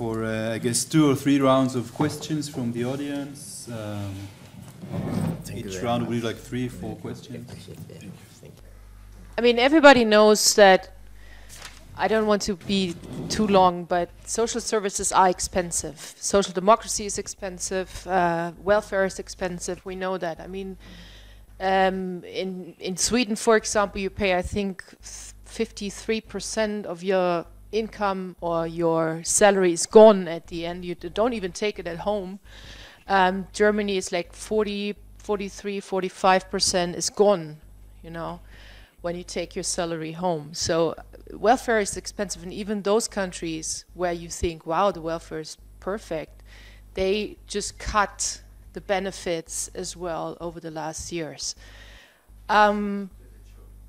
for, I guess, 2 or 3 rounds of questions from the audience. Each round will be like 3 or 4 questions. I mean, everybody knows that, I don't want to be too long, but social services are expensive. Social democracy is expensive, welfare is expensive, we know that. I mean, in Sweden, for example, you pay, I think, 53% of your income or your salary is gone at the end. You don't even take it at home. Germany is like 40, 43, 45% is gone, you know, when you take your salary home. So welfare is expensive, and even those countries where you think, wow, the welfare is perfect, they just cut the benefits as well over the last years.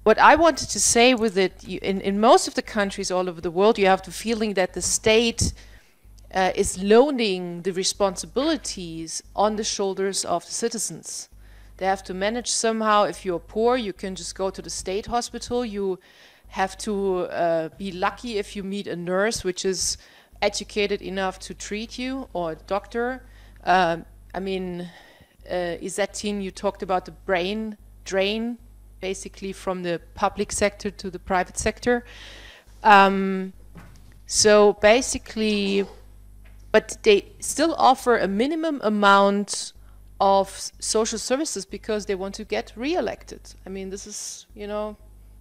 What I wanted to say with it, in most of the countries all over the world, you have the feeling that the state is loading the responsibilities on the shoulders of the citizens. They have to manage somehow. If you're poor, you can just go to the state hospital. You have to be lucky if you meet a nurse which is educated enough to treat you, or a doctor. I mean, İzzettin, you talked about the brain drain, basically from the public sector to the private sector. So basically, but they still offer a minimum amount of social services because they want to get re-elected. I mean, this is, you know,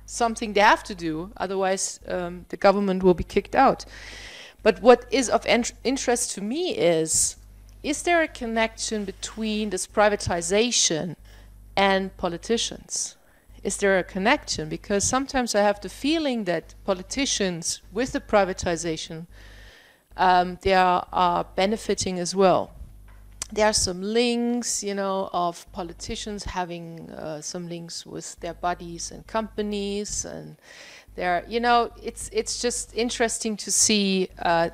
something they have to do, otherwise the government will be kicked out. But what is of interest to me is there a connection between this privatization and politicians? Is there a connection? Because sometimes I have the feeling that politicians, with the privatization, they are benefiting as well. There are some links, you know, of politicians having some links with their buddies and companies, and there, you know, it's just interesting to see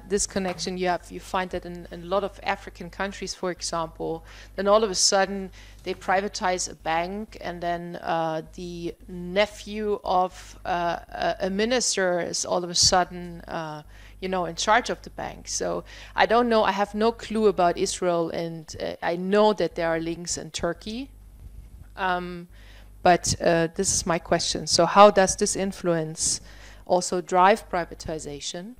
this connection. You find that in a lot of African countries, for example. Then all of a sudden they privatize a bank, and then the nephew of a minister is all of a sudden, you know, in charge of the bank. So I don't know. I have no clue about Israel, and I know that there are links in Turkey. But this is my question. So how does this influence also drive privatization?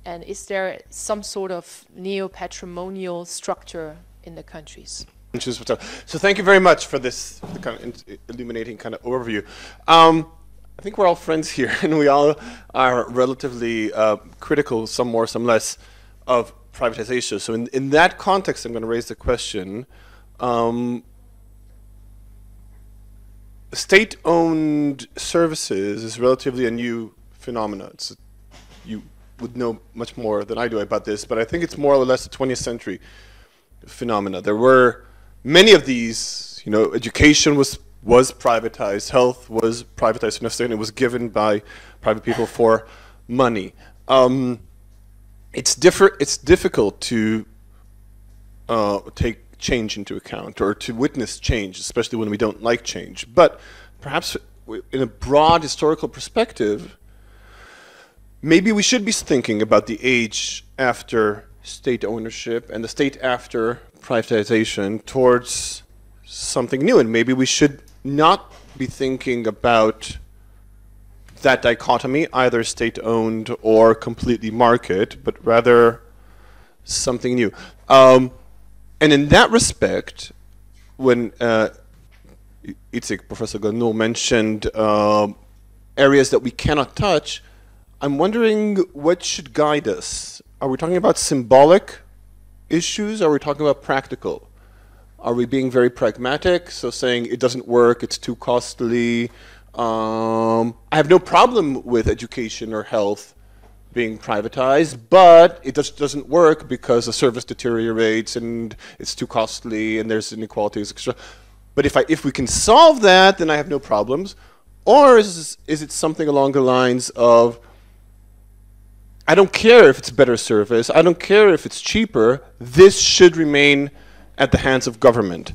And is there some sort of neo-patrimonial structure in the countries? So thank you very much for this kind of illuminating kind of overview. I think we're all friends here, and we all are relatively critical, some more, some less, of privatization. So in that context, I'm going to raise the question. State-owned services is relatively a new phenomenon. You would know much more than I do about this, but I think it's more or less a 20th century phenomena. There were many of these, you know, education was privatized, health was privatized, and it was given by private people for money. It's difficult to take change into account, or to witness change, especially when we don't like change. But perhaps in a broad historical perspective, maybe we should be thinking about the age after state ownership and the state after privatization towards something new, and maybe we should not be thinking about that dichotomy, either state-owned or completely market, but rather something new. And in that respect, when Itzhak, Professor Galnoor, mentioned areas that we cannot touch, I'm wondering what should guide us. Are we talking about symbolic issues? Are we talking about practical? Are we being very pragmatic, so saying it doesn't work, it's too costly? I have no problem with education or health being privatized, but it just doesn't work because the service deteriorates and it's too costly and there's inequalities, etc. But if we can solve that, then I have no problems. Or is it something along the lines of, I don't care if it's better service, I don't care if it's cheaper, this should remain at the hands of government?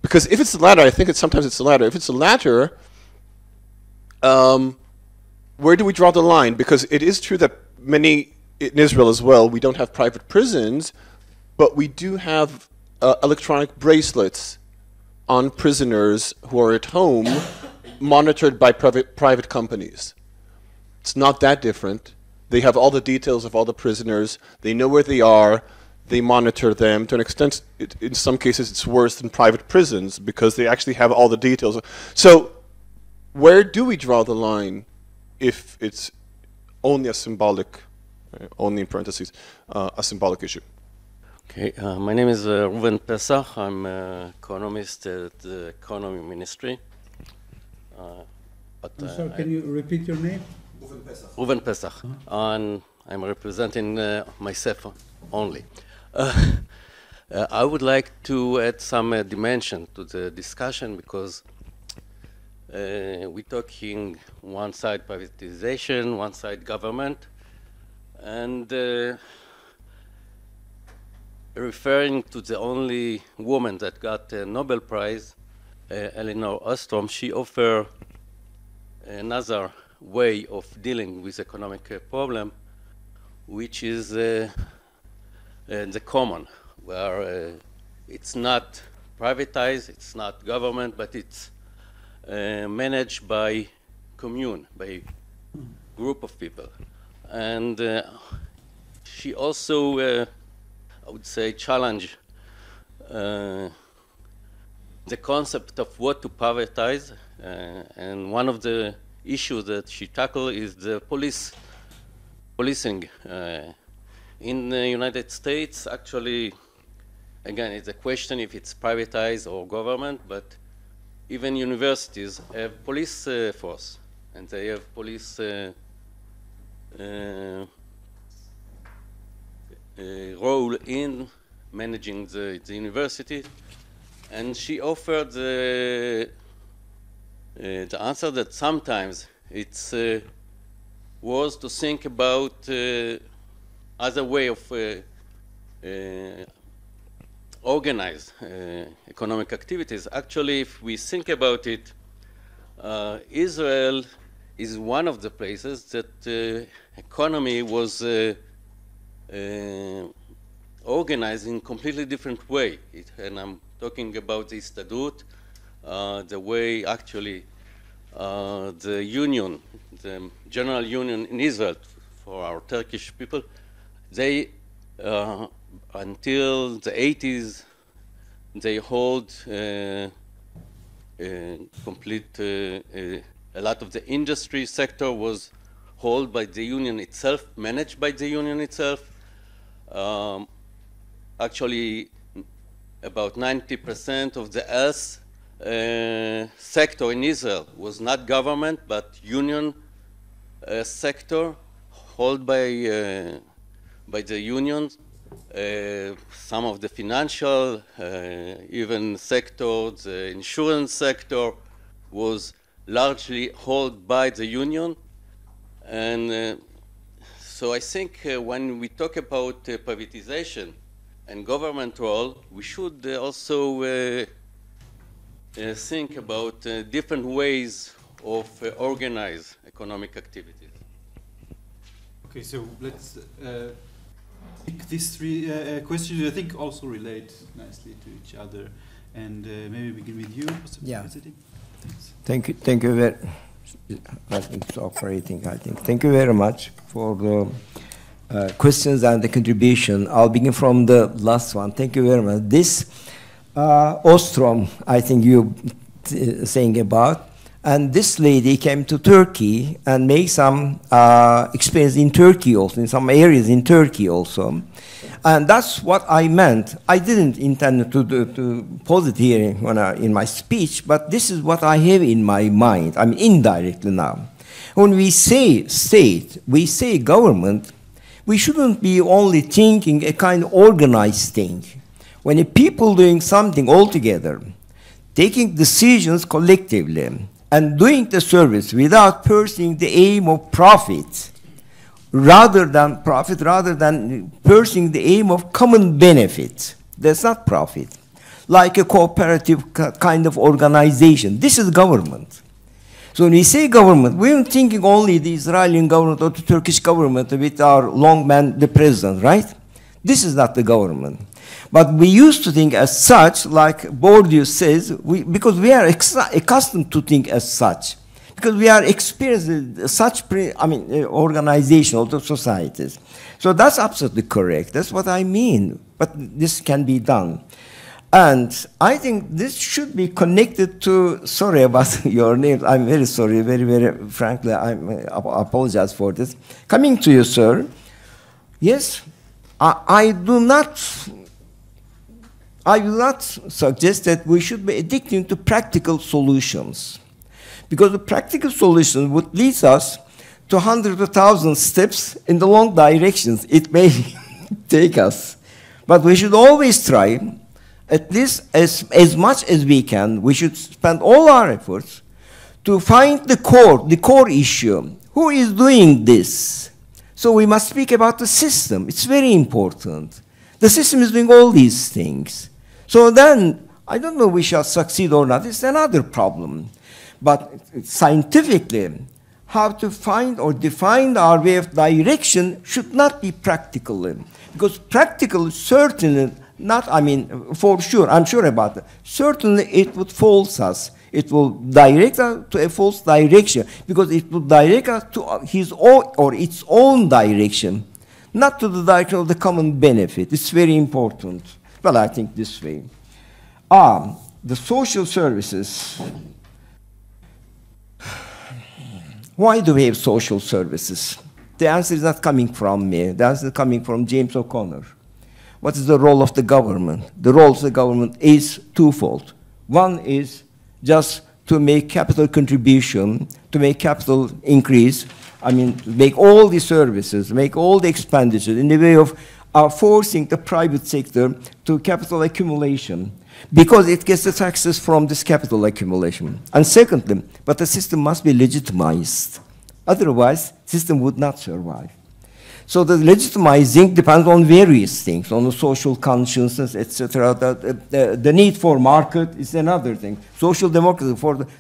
Because if it's the latter, I think sometimes it's the latter. If it's the latter, where do we draw the line? Because it is true that many in Israel as well, we don't have private prisons, but we do have electronic bracelets on prisoners who are at home, monitored by private companies. It's not that different. They have all the details of all the prisoners. They know where they are. They monitor them. To an extent, in some cases, it's worse than private prisons because they actually have all the details. So where do we draw the line if it's only a symbolic, only in parentheses, a symbolic issue? Okay, my name is Ruven Pesach. I'm an economist at the Economy Ministry. Sorry, can you repeat your name? Ruven Pesach. And I'm representing myself only. I would like to add some dimension to the discussion because we're talking one side privatization, one side government, and referring to the only woman that got a Nobel Prize, Elinor Ostrom, she offered another way of dealing with economic problem, which is the common, where it's not privatized, it's not government, but it's managed by commune, by group of people. And she also I would say, challenge the concept of what to privatize. And one of the issues that she tackled is the policing. In the United States, actually, again, it's a question if it's privatized or government, but even universities have police force, and they have police role in managing the university, and she offered the answer that sometimes it's was to think about other way of organize economic activities. Actually, if we think about it, Israel is one of the places that economy was organized in a completely different way. And I'm talking about the Statute, the way actually the union, the general union in Israel for our Turkish people, they, until the 80s, they hold complete, a lot of the industry sector was held by the union itself, managed by the union itself. Actually, about 90% of the health sector in Israel was not government, but union sector, held by the unions. Some of the financial, even sector, the insurance sector, was largely held by the union. And so I think when we talk about privatization and government role, we should also think about different ways of organize economic activities. Okay, so let's take these three questions. I think also relate nicely to each other, and maybe begin with you. Yeah. Thanks. Thank you very. I think it's operating. I think. Thank you very much for the questions and the contribution. I'll begin from the last one. Thank you very much. This Ostrom, I think you saying about, and this lady came to Turkey and made some experience in Turkey also, in some areas in Turkey also. And that's what I meant. I didn't intend to pose it here in my speech, but this is what I have in my mind. I mean, indirectly now. When we say state, we say government, we shouldn't be only thinking a kind of organized thing. When people doing something all together, taking decisions collectively, and doing the service without pursuing the aim of profit, rather than pursuing the aim of common benefit. That's not profit. Like a cooperative kind of organization. This is government. So when we say government, we're not thinking only the Israeli government or the Turkish government with our long man, the president, right? This is not the government. But we used to think as such, like Bourdieu says, because we are accustomed to think as such. Because we are experiencing such organization of the societies. So that's absolutely correct. That's what I mean. But this can be done. And I think this should be connected to, sorry about your name, I'm very sorry, very, very frankly, I apologize for this. Coming to you, sir, yes, I will not suggest that we should be addicted to practical solutions. Because the practical solution would lead us to hundreds of thousands of steps in the long directions it may take us. But we should always try, at least as much as we can, we should spend all our efforts to find the core issue. Who is doing this? So we must speak about the system. It's very important. The system is doing all these things. So then, I don't know if we shall succeed or not. It's another problem. But scientifically, how to find or define our way of direction should not be practical. Because practical certainly not, for sure, I'm sure about that. Certainly it would false us. It will direct us to a false direction because it will direct us to his own or its own direction, not to the direction of the common benefit. It's very important. Well, I think this way. The social services. Why do we have social services? The answer is not coming from me. The answer is coming from James O'Connor. What is the role of the government? The role of the government is twofold. One is just to make capital contribution, to make capital increase, make all the services, make all the expenditures in the way of forcing the private sector to capital accumulation, because it gets the taxes from this capital accumulation. And secondly, but the system must be legitimized. Otherwise, the system would not survive. So the legitimizing depends on various things, on the social consciousness, etc. The need for market is another thing. Social democracy,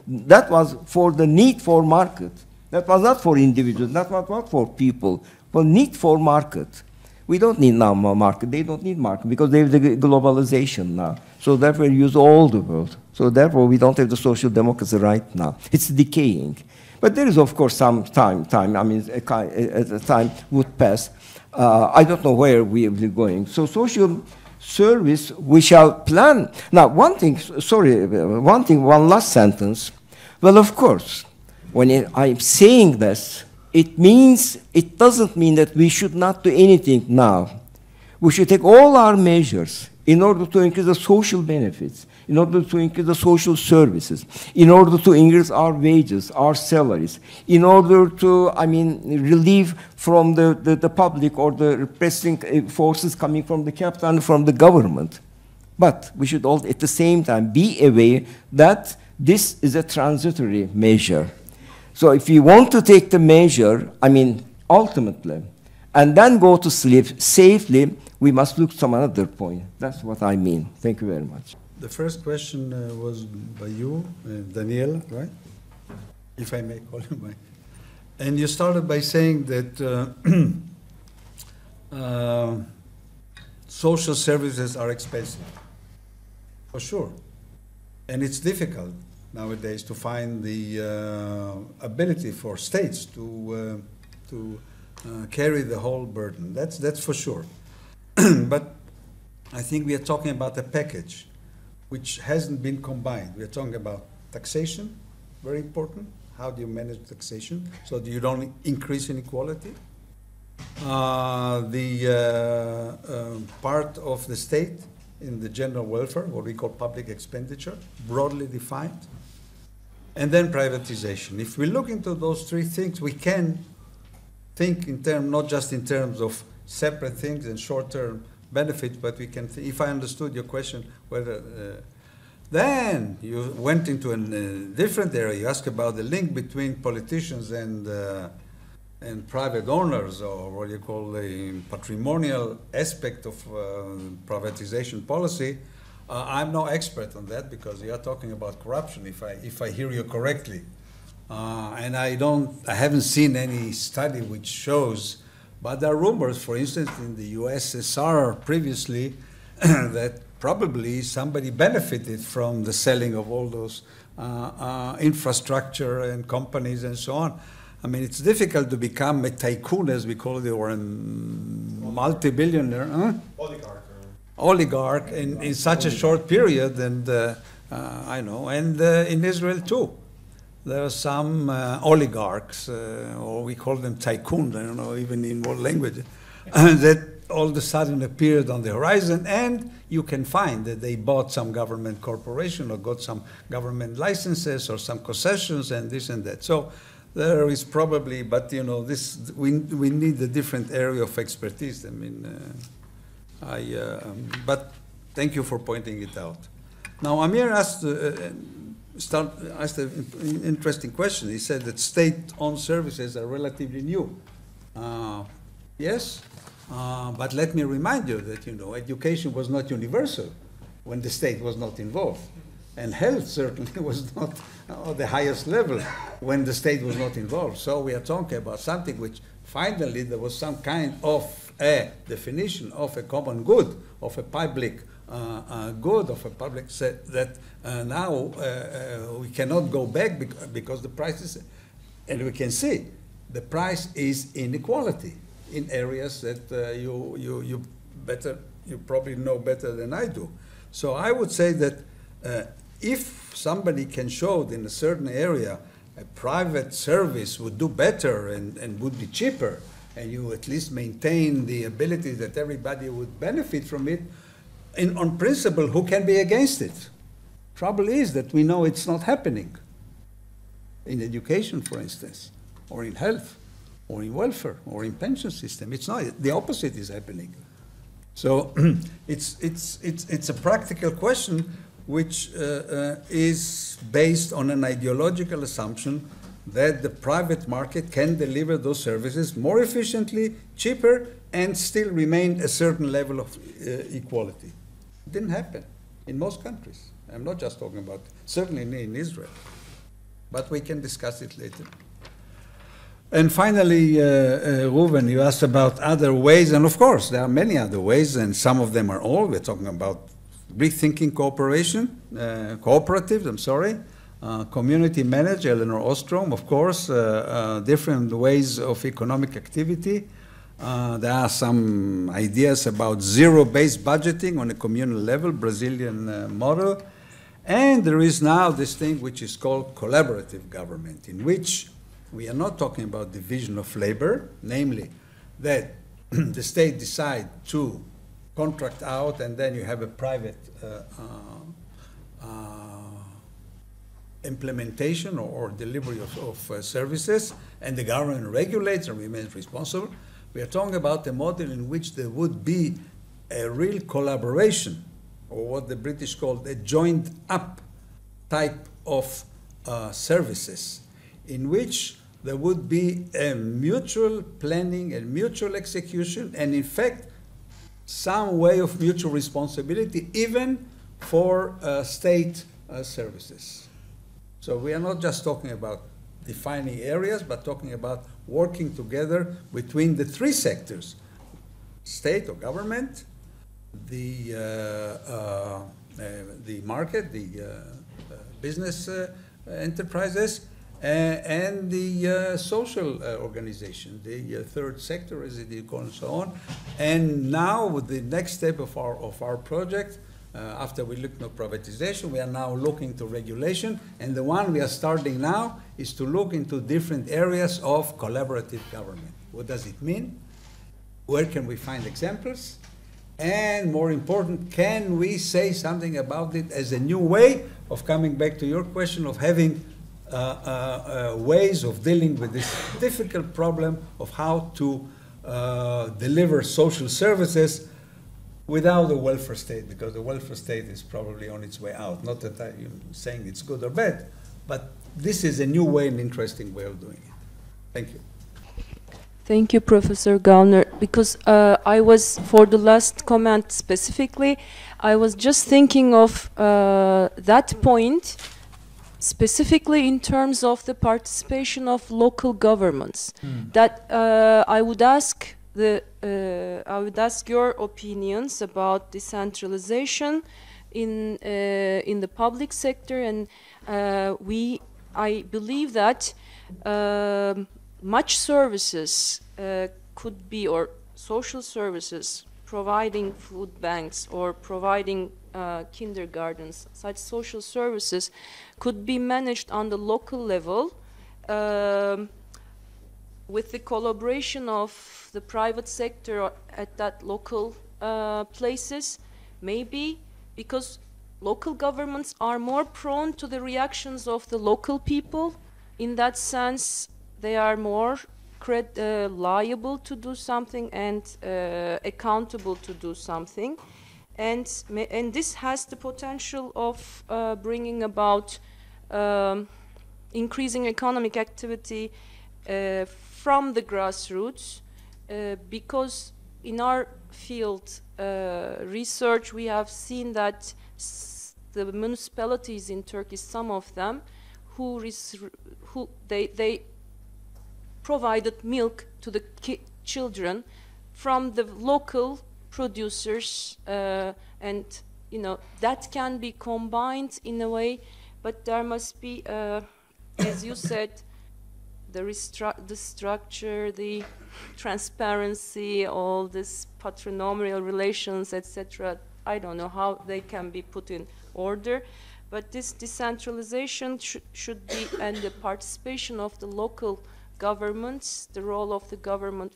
that was for the need for market. That was not for individuals, that was not for people, but need for market. We don't need now more market. They don't need market because they have the globalization now. So therefore, we use all the world. So therefore, we don't have the social democracy right now. It's decaying. But there is, of course, some time. The time would pass. I don't know where we will be going. So social service, we shall plan. Now, one last sentence. Well, of course, when I'm saying this, it doesn't mean that we should not do anything now. We should take all our measures in order to increase the social benefits, in order to increase the social services, in order to increase our wages, our salaries, in order to, relieve from the public or the repressing forces coming from the capital and from the government. But we should all, at the same time, be aware that this is a transitory measure. So if you want to take the measure, ultimately, and then go to sleep safely, we must look some other point. That's what I mean. Thank you very much. The first question was by you, Daniel, right? If I may call you by. And you started by saying that social services are expensive. For sure. And it's difficult nowadays to find the ability for states to carry the whole burden. That's for sure. But I think we are talking about a package which hasn't been combined. We are talking about taxation, very important. How do you manage taxation so that you don't increase inequality? The part of the state in the general welfare, what we call public expenditure, broadly defined. And then privatization. If we look into those three things, we can think in terms, not just in terms of separate things and short-term benefits, but we can, if I understood your question, whether, then you went into a different area. You asked about the link between politicians and private owners, or what you call the patrimonial aspect of privatization policy. I'm no expert on that because you are talking about corruption, if I hear you correctly. And I haven't seen any study which shows, but there are rumors, for instance, in the USSR previously, that probably somebody benefited from the selling of all those infrastructure and companies and so on. I mean, it's difficult to become a tycoon, as we call it, or a multi-billionaire. Oligarch in such a short period, and I know, and in Israel too. There are some oligarchs, or we call them tycoons, I don't know even in what language, that all of a sudden appeared on the horizon, and you can find that they bought some government corporation or got some government licenses or some concessions and this and that. So there is probably, but you know, this we need a different area of expertise. I mean, but thank you for pointing it out. Now, Amir asked an interesting question. He said that state-owned services are relatively new. Yes, but let me remind you that, you know, education was not universal when the state was not involved. And health certainly was not at the highest level when the state was not involved. So we are talking about something which finally there was some kind of a definition of a common good, of a public good, of a public set that now we cannot go back because the price is, and we can see the price is inequality in areas that you probably know better than I do. So I would say that if somebody can show that in a certain area a private service would do better and would be cheaper, and you at least maintain the ability that everybody would benefit from it, on principle, who can be against it? Trouble is that we know it's not happening in education, for instance, or in health, or in welfare, or in pension system. It's not. The opposite is happening. So it's a practical question which is based on an ideological assumption that the private market can deliver those services more efficiently, cheaper, and still remain a certain level of equality. It didn't happen in most countries. I'm not just talking about, certainly in Israel. But we can discuss it later. And finally, Reuven, you asked about other ways, and of course, there are many other ways, and some of them are all. We're talking about rethinking cooperation, cooperatives, community managed, Eleanor Ostrom, of course, different ways of economic activity. There are some ideas about zero-based budgeting on a communal level, Brazilian model. And there is now this thing which is called collaborative government, in which we are not talking about division of labor, namely that the state decide to contract out and then you have a private implementation or delivery of services, and the government regulates and remains responsible. We are talking about a model in which there would be a real collaboration, or what the British called a joined up type of services, in which there would be a mutual planning and mutual execution, and in fact, some way of mutual responsibility, even for state services. So we are not just talking about defining areas, but talking about working together between the three sectors: state or government, the market, the business enterprises, and the social organization, the third sector, as it is called, and so on. And now, with the next step of our project, after we looked at privatization, we are now looking to regulation. And the one we are starting now is to look into different areas of collaborative government. What does it mean? Where can we find examples? And more important, can we say something about it as a new way of coming back to your question of having ways of dealing with this difficult problem of how to deliver social services without a welfare state, because the welfare state is probably on its way out. Not that I'm saying it's good or bad, but this is a new way, an interesting way of doing it. Thank you. Thank you, Professor Galnoor. Because I was, for the last comment specifically, I was just thinking of that point specifically in terms of the participation of local governments. That I would ask your opinions about decentralization in the public sector, and I believe that much services could be, or social services, providing food banks or providing kindergartens, such social services could be managed on the local level with the collaboration of the private sector at that local places, maybe because local governments are more prone to the reactions of the local people. In that sense, they are more liable to do something and accountable to do something. And this has the potential of bringing about increasing economic activity from the grassroots, because in our field research we have seen that the municipalities in Turkey, some of them, they provided milk to the children from the local producers, and that can be combined in a way, but there must be, as you said, the structure, the transparency, all this patronymial relations, etc. I don't know how they can be put in order, but this decentralization should be, and the participation of the local governments, the role of the government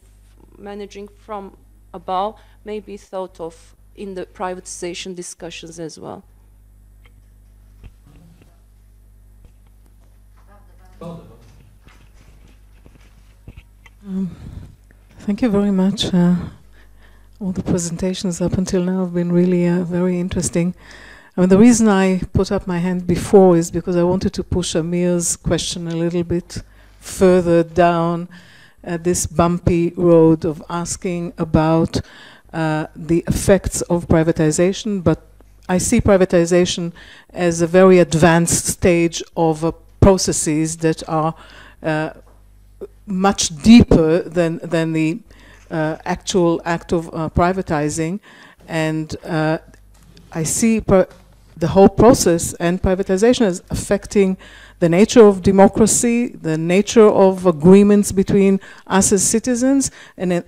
managing from above, may be thought of in the privatization discussions as well. Thank you very much. All the presentations up until now have been really very interesting. I mean, the reason I put up my hand before is because I wanted to push Amir's question a little bit further down this bumpy road of asking about the effects of privatization, but I see privatization as a very advanced stage of processes that are much deeper than the actual act of privatizing, and I see the whole process and privatization as affecting the nature of democracy, the nature of agreements between us as citizens and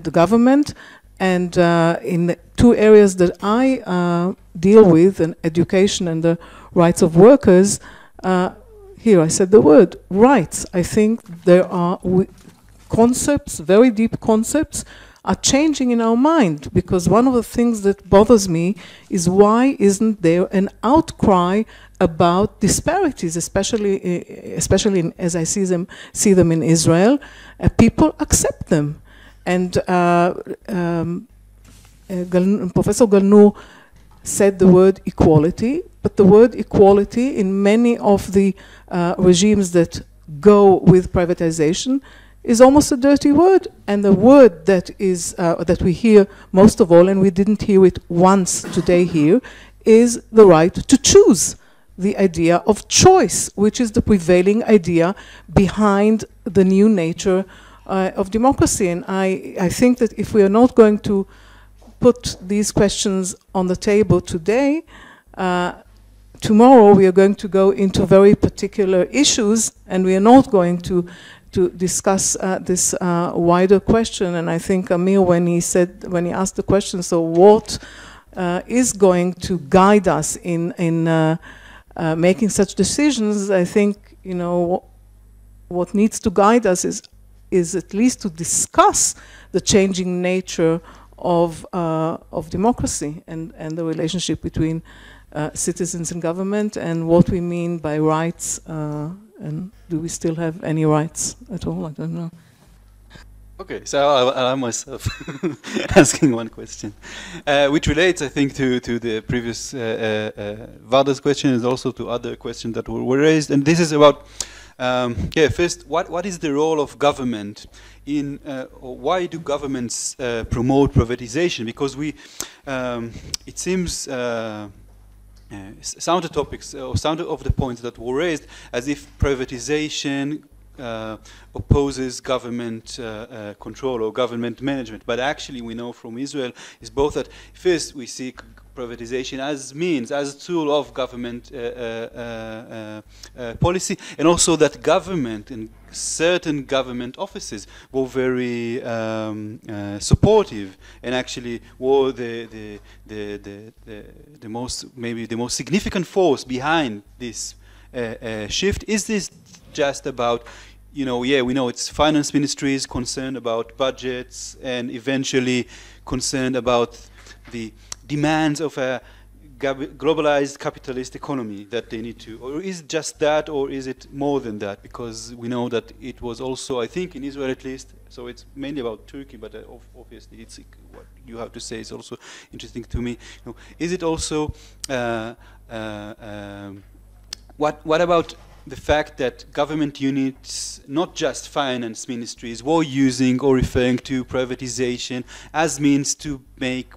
the government. And in the two areas that I deal with, and education and the rights of workers, here I said the word rights. I think there are concepts, very deep concepts, are changing in our mind, because one of the things that bothers me is why isn't there an outcry about disparities, especially as I see them in Israel. People accept them, and Professor Galnoor said the word equality, but the word equality in many of the regimes that go with privatization is almost a dirty word, and the word that is that we hear most of all, and we didn't hear it once today here, is the right to choose, the idea of choice, which is the prevailing idea behind the new nature of democracy. And I think that if we are not going to put these questions on the table today, tomorrow we are going to go into very particular issues, and we are not going to discuss this wider question. And I think Amir, when he asked the question, so what is going to guide us in making such decisions? I think what needs to guide us is at least to discuss the changing nature of democracy and the relationship between citizens and government, and what we mean by rights. And do we still have any rights at all? I don't know. Okay, so I'll allow myself asking one question, which relates, I think, to the previous Vada's question, and also to other questions that were raised. And this is about, first, what is the role of government in, or why do governments promote privatization? Because it seems some of the topics or some of the points that were raised as if privatization opposes government control or government management. But actually we know from Israel is both that first we see privatization as means, as a tool of government policy, and also that government and certain government offices were very supportive and actually were the most, maybe the most significant force behind this shift. Is this just about, you know, yeah, we know it's finance ministries concerned about budgets and eventually concerned about the demands of a globalized capitalist economy that they need to, or is it just that, or is it more than that? Because we know that it was also, I think, in Israel at least, so it's mainly about Turkey, but obviously it's what you have to say is also interesting to me. You know, is it also, what about the fact that government units, not just finance ministries, were using or referring to privatization as means to make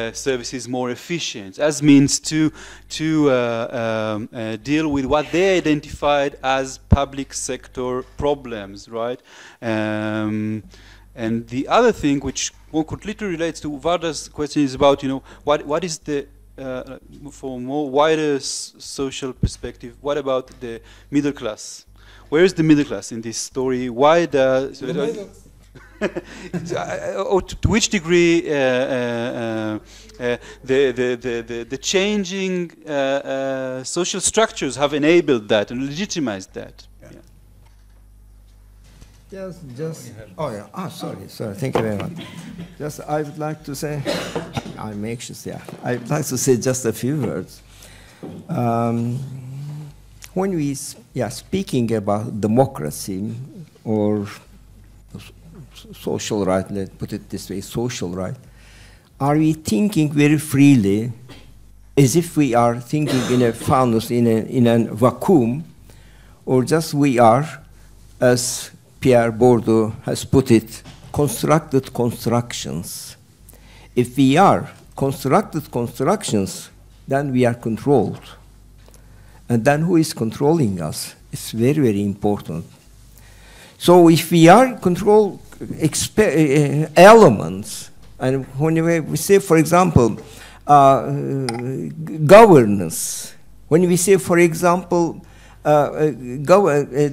services more efficient, as means to deal with what they identified as public sector problems, right? And the other thing, which more completely relates to Varda's question, is about, you know, what is the for more wider social perspective, what about the middle class? Where is the middle class in this story? Why does or to which degree the changing social structures have enabled that and legitimized that? Yeah. Oh yeah. Ah, sorry. Thank you very much. Just, I would like to say, I'm anxious. Yeah, I would like to say just a few words. When we, speaking about democracy or social right, let's put it this way, social right, are we thinking very freely as if we are thinking in a fanus, in a vacuum, or just we are, as Pierre Bourdieu has put it, constructed constructions? If we are constructed constructions, then we are controlled. And then who is controlling us? It's very, very important. So if we are control elements, and when we say, for example, governance, when we say, for example,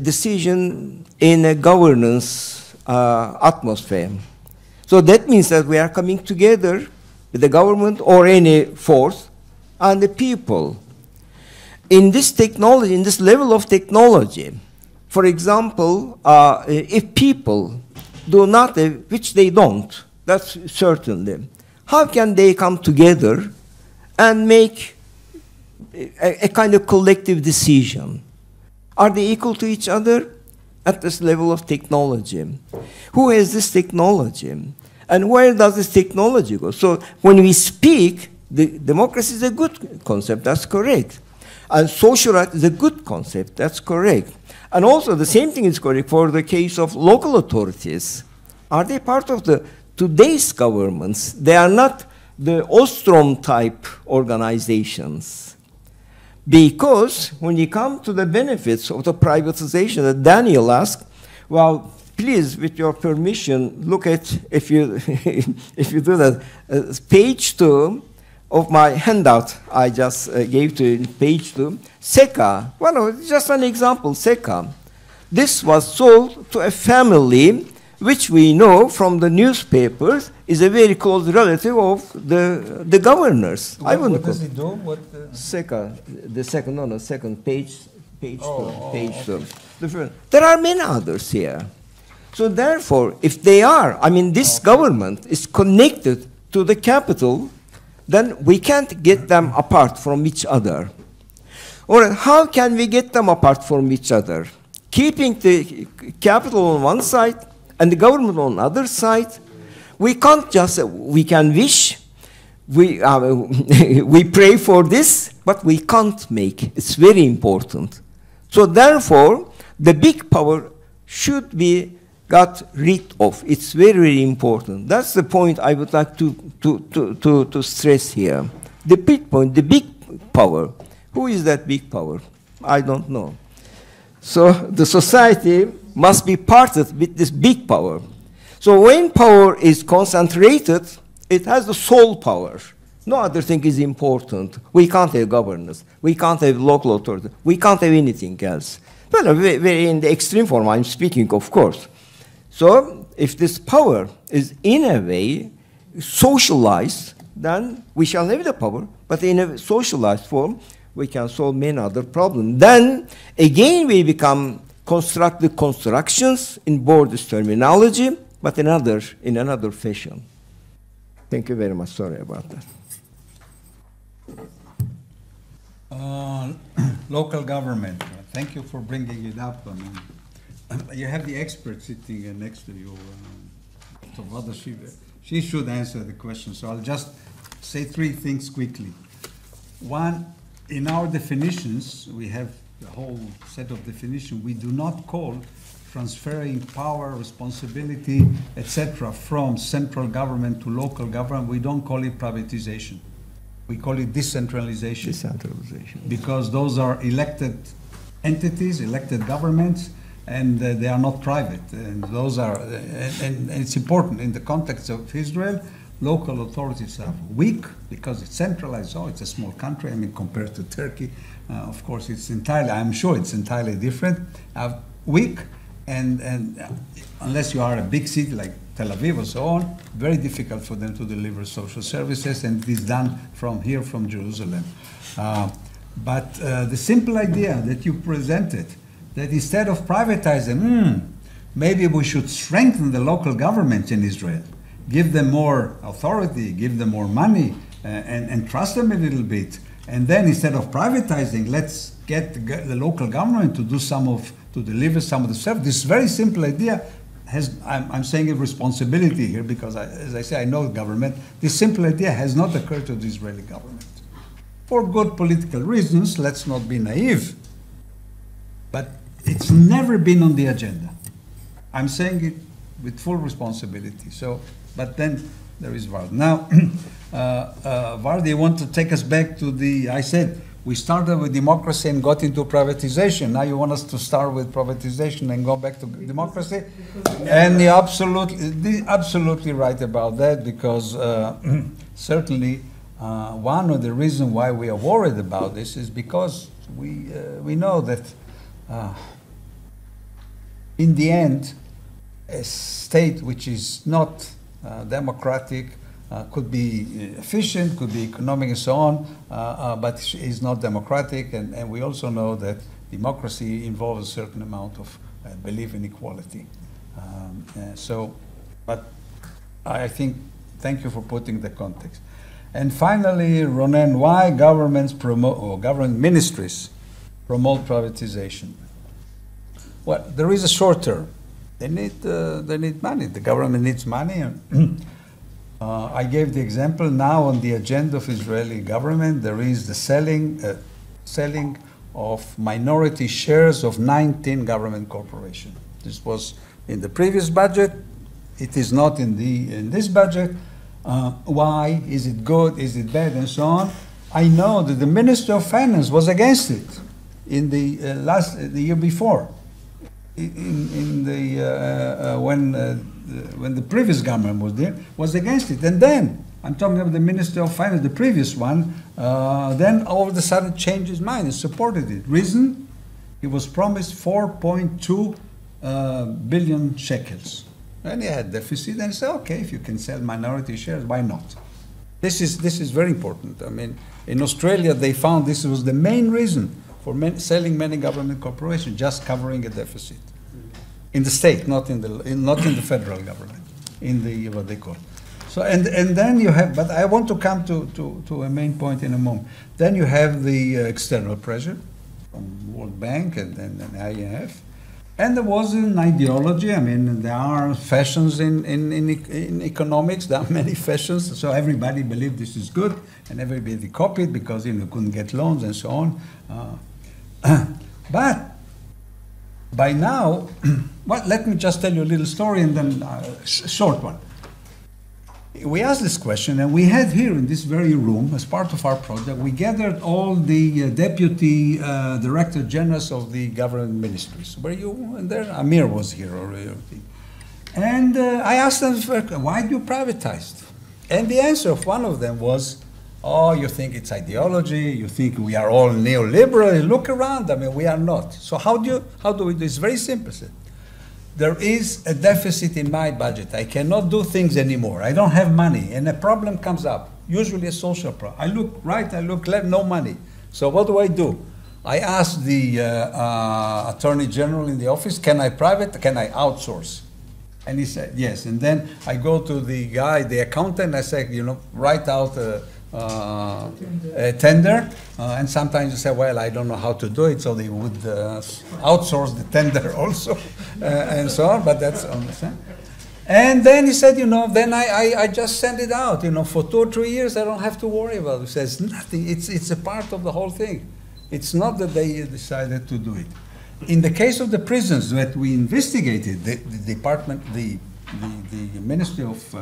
decision in a governance atmosphere, so that means that we are coming together with the government or any force and the people. In this technology, in this level of technology, for example, if people do not, which they don't, that's certainly, how can they come together and make a kind of collective decision? Are they equal to each other at this level of technology? Who has this technology? And where does this technology go? So when we speak, democracy is a good concept, that's correct. And social right is a good concept, that's correct. And also the same thing is correct for the case of local authorities. Are they part of today's governments? They are not the Ostrom type organizations. Because when you come to the benefits of the privatization that Daniel asked, well, please, with your permission, look at, if you do that, page 2 of my handout I just gave to you, page 2, SECA. Well, no, just an example, SECA. This was sold to a family which we know from the newspapers is a very close relative of the governors. What does it do? SECA, the second page 2. There are many others here. So therefore, if they are, I mean, this government is connected to the capital, then we can't get them apart from each other. Or how can we get them apart from each other? Keeping the capital on one side and the government on the other side, we can't just, we can wish, we pray for this, but we can't make it. It's very important. So therefore, the big power should be got rid of. It's very, very important. That's the point I would like to stress here. the big point, the big power. Who is that big power? I don't know. So the society must be partnered with this big power. So when power is concentrated, it has the sole power. No other thing is important. We can't have governance. We can't have local authority. We can't have anything else. Well, very in the extreme form, I'm speaking, of course. So if this power is in a way socialized, then we shall have the power, but in a socialized form, we can solve many other problems. Then, again, we become constructive constructions in borders terminology, but in another fashion. Thank you very much. Sorry about that. Local government. Thank you for bringing it up. I mean, you have the expert sitting next to you. She should answer the question, so I'll just say three things quickly. One, in our definitions, we have the whole set of definitions. We do not call transferring power, responsibility, etc., from central government to local government. We don't call it privatization. We call it decentralization. Decentralization. Because those are elected entities, elected governments, and they are not private. And those are, and it's important in the context of Israel. Local authorities are weak because it's centralized. Oh, it's a small country. I mean, compared to Turkey, of course, it's entirely. I'm sure it's entirely different. Weak, and unless you are a big city like Tel Aviv or so on, very difficult for them to deliver social services, and it is done from here, from Jerusalem. But the simple idea that you presented, that instead of privatizing, maybe we should strengthen the local government in Israel. Give them more authority, give them more money, and trust them a little bit. And then instead of privatizing, let's get the local government to do to deliver some of the stuff. This very simple idea has, I'm saying a responsibility here because, as I say, I know the government. This simple idea has not occurred to the Israeli government. For good political reasons, let's not be naive. But it's never been on the agenda. I'm saying it with full responsibility. So. But then there is Vard. Now, Vard, you want to take us back to I said, we started with democracy and got into privatization. Now you want us to start with privatization and go back to democracy? And you're absolutely right about that, because certainly one of the reasons why we are worried about this is because we know that in the end, a state which is not democratic, could be efficient, could be economic and so on, but is not democratic. And we also know that democracy involves a certain amount of belief in equality. But I think, thank you for putting the context. And finally, Ronen, why governments government ministries promote privatization? Well, there is a short term. They need money. The government needs money. I gave the example now on the agenda of Israeli government. There is the selling of minority shares of 19 government corporations. This was in the previous budget. It is not in this budget. Why? Is it good? Is it bad? And so on. I know that the Minister of Finance was against it in the year before. When the previous government was there, was against it. And then, I'm talking about the Minister of Finance, the previous one, then all of a sudden changed his mind and supported it. Reason? He was promised 4.2 billion shekels. And he had deficit, and he said, okay, if you can sell minority shares, why not? This is very important. I mean, in Australia, they found this was the main reason for selling many government corporations, just covering a deficit. In the state, not in the federal government, in the what they call. So and then you have, but I want to come to a main point in a moment. Then you have the external pressure from World Bank and IMF, and there was an ideology. I mean, there are fashions in economics. There are many fashions. So everybody believed this is good, and everybody copied because couldn't get loans and so on. But by now, well, let me just tell you a little story and then a short one. we asked this question, and we had here in this very room, as part of our project, we gathered all the deputy director generals of the government ministries. Were you there? Amir was here already. And I asked them, why do you privatize? And the answer of one of them was, oh, you think it's ideology, you think we are all neoliberal, look around, I mean, we are not. So how do we do? It's very simple. There is a deficit in my budget. I cannot do things anymore. I don't have money, and a problem comes up, usually a social problem. I look right, I look left, no money. So what do? I ask the Attorney General in the office, can I outsource? And he said, yes. And then I go to the guy, the accountant, I say, write out a tender, and sometimes you say, well, I don't know how to do it, so they would outsource the tender also, and so on, but that's understand. And then he said, then I just send it out, for 2 or 3 years, I don't have to worry about it. He says, nothing, it's a part of the whole thing. It's not that they decided to do it. In the case of the prisons that we investigated, the department, the Ministry of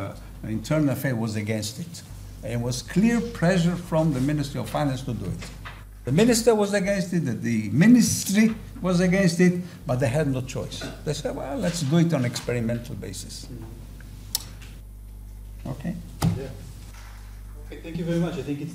Internal Affairs was against it. And it was clear pressure from the Ministry of Finance to do it. The minister was against it, the ministry was against it, but they had no choice. They said, well, let's do it on an experimental basis. Okay? Yeah. Okay, thank you very much. I think it's